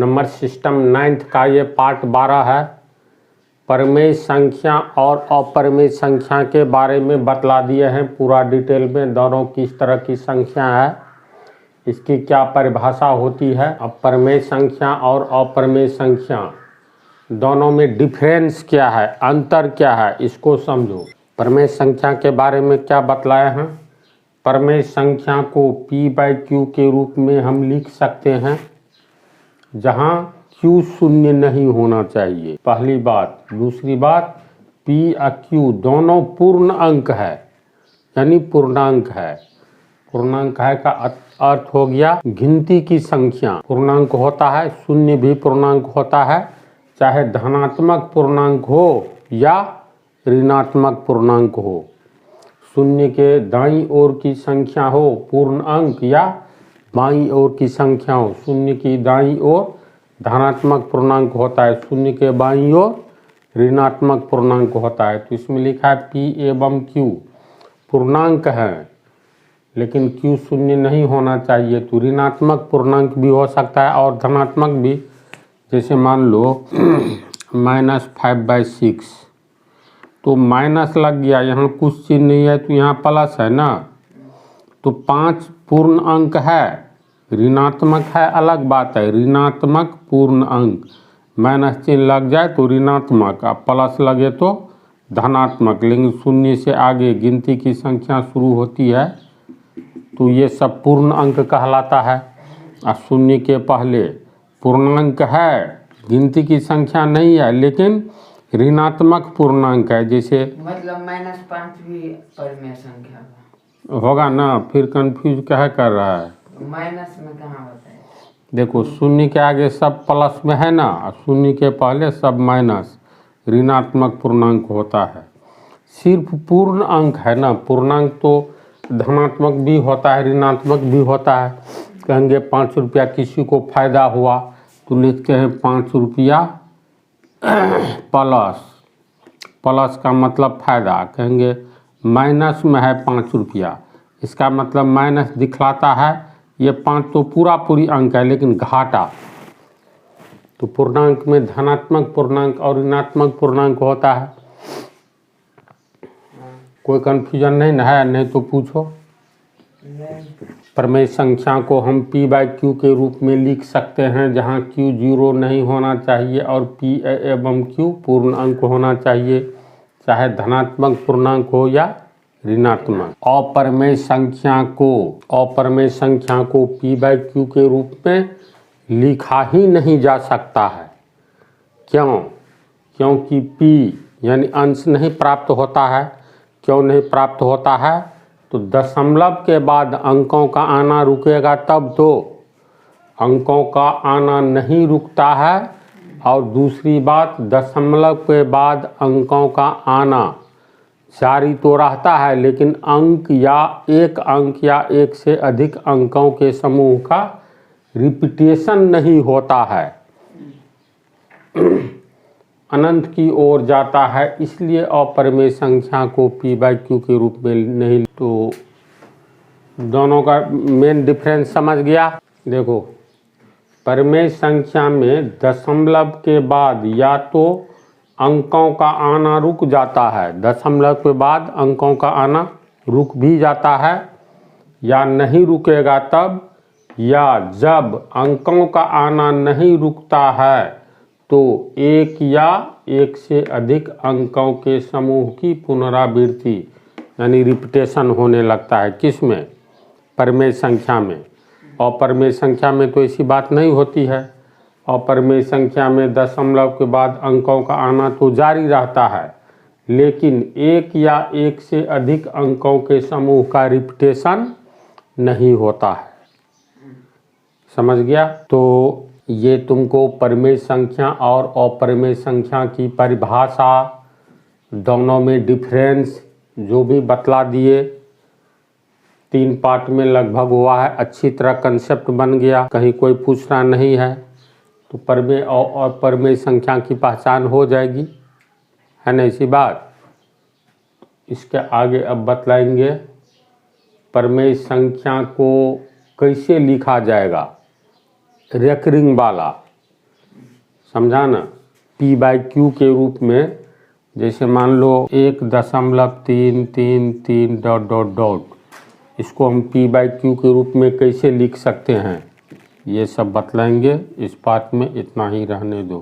Number system 9th का ये part 12 है। परमेय संख्या और अपरमेय संख्या के बारे में बतला दिए हैं पूरा डिटेल में, दोनों किस तरह की संख्या है, इसकी क्या परिभाषा होती है। अब परमेय संख्या और अपरमेय संख्या दोनों में डिफरेंस क्या है, अंतर क्या है, इसको समझो। परमेय संख्या के बारे में क्या बतलाया है। परमेय संख्या को p/q के रूप में हम लिख सकते हैं जहां q शून्य नहीं होना चाहिए, पहली बात। दूसरी बात, p और q दोनों पूर्ण अंक है, यानी पूर्णांक है। पूर्णांक है का अर्थ हो गया गिनती की संख्या। पूर्णांक होता है, शून्य भी पूर्णांक होता है, चाहे धनात्मक पूर्णांक हो या ऋणात्मक पूर्णांक हो। शून्य के दाईं ओर की संख्या हो पूर्ण अंक या बाईं ओर की संख्या हो। शून्य की दाईं ओर धनात्मक पूर्णांक होता है, शून्य के बाईं ओर ऋणात्मक पूर्णांक होता है। तो इसमें लिखा है p एवं q पूर्णांक है, लेकिन q शून्य नहीं होना चाहिए। तो ऋणात्मक पूर्णांक भी हो सकता है और धनात्मक भी। जैसे मान लो -5/6, तो माइनस लग गया, यहाँ कुछ चीज़ नहीं है तो यहाँ प्लस है ना। तो 5 पूर्ण अंक है, ऋणात्मक है अलग बात है, ऋणात्मक पूर्ण अंक। माइनस चिन्ह लग जाए तो ऋणात्मक, अब प्लस लगे तो धनात्मक। लेकिन शून्य से आगे गिनती की संख्या शुरू होती है तो ये सब पूर्ण अंक कहलाता है। और शून्य के पहले पूर्णांक है, गिनती की संख्या नहीं है लेकिन ऋणात्मक पूर्णांक है। जैसे मतलब -5 भी परमेय संख्या होगा ना, फिर कंफ्यूज क्या कर रहा है। माइनस में कहाँ बताए। देखो शून्य के आगे सब प्लस में है ना, और शून्य के पहले सब माइनस, ऋणात्मक पूर्णांक होता है। सिर्फ पूर्ण अंक है ना, पूर्णांक तो धनात्मक भी होता है ऋणात्मक भी होता है। कहेंगे 5 रुपया किसी को फायदा हुआ तो लिखते हैं 5 रुपया प्लस, प्लस का मतलब फायदा। कहेंगे माइनस में है 5 रुपया, इसका मतलब माइनस दिखलाता है। ये 5 तो पूरी अंक है लेकिन घाटा। तो पूर्णांक में धनात्मक पूर्णांक और ऋणात्मक पूर्णांक होता है। कोई कन्फ्यूजन नहीं ना है, नहीं तो पूछो। परमेय संख्या को हम p/q के रूप में लिख सकते हैं जहां q 0 नहीं होना चाहिए और p एवं q पूर्ण अंक होना चाहिए, चाहे धनात्मक पूर्णांक हो या ऋणात्मक। अपरमेय संख्या को p/q के रूप में लिखा ही नहीं जा सकता है। क्यों? क्योंकि p यानी अंश नहीं प्राप्त होता है। क्यों नहीं प्राप्त होता है? तो दशमलव के बाद अंकों का आना रुकेगा तब तो। अंकों का आना नहीं रुकता है। और दूसरी बात, दशमलव के बाद अंकों का आना जारी तो रहता है, लेकिन अंक या एक से अधिक अंकों के समूह का रिपीटेशन नहीं होता है, अनंत की ओर जाता है। इसलिए अपरमेय संख्या को p/q के रूप में नहीं। तो दोनों का मेन डिफरेंस समझ गया। देखो परमेय संख्या में दशमलव के बाद या तो अंकों का आना रुक जाता है, दशमलव के बाद अंकों का आना रुक भी जाता है, या नहीं रुकेगा तब, या जब अंकों का आना नहीं रुकता है तो एक या एक से अधिक अंकों के समूह की पुनरावृत्ति यानी रिपीटेशन होने लगता है। किस में? परमेय संख्या में। अपरमेय संख्या में तो ऐसी बात नहीं होती है। अपरमेय संख्या में दशमलव के बाद अंकों का आना तो जारी रहता है, लेकिन एक या एक से अधिक अंकों के समूह का रिपीटेशन नहीं होता है। समझ गया? तो ये तुमको परमेय संख्या और अपरमेय संख्या की परिभाषा, दोनों में डिफरेंस जो भी बतला दिए, 3 पार्ट में लगभग हुआ है। अच्छी तरह कंसेप्ट बन गया, कहीं कोई पूछना नहीं है। तो परमेय और अपरमेय संख्या की पहचान हो जाएगी, है ना ऐसी बात। इसके आगे अब बतलाएंगे परमेय संख्या को कैसे लिखा जाएगा, रेकरिंग वाला। समझा ना। p/q के रूप में जैसे मान लो 1.333 ... इसको हम p/q के रूप में कैसे लिख सकते हैं ये सब बतलाएंगे। इस पार्ट में इतना ही रहने दो।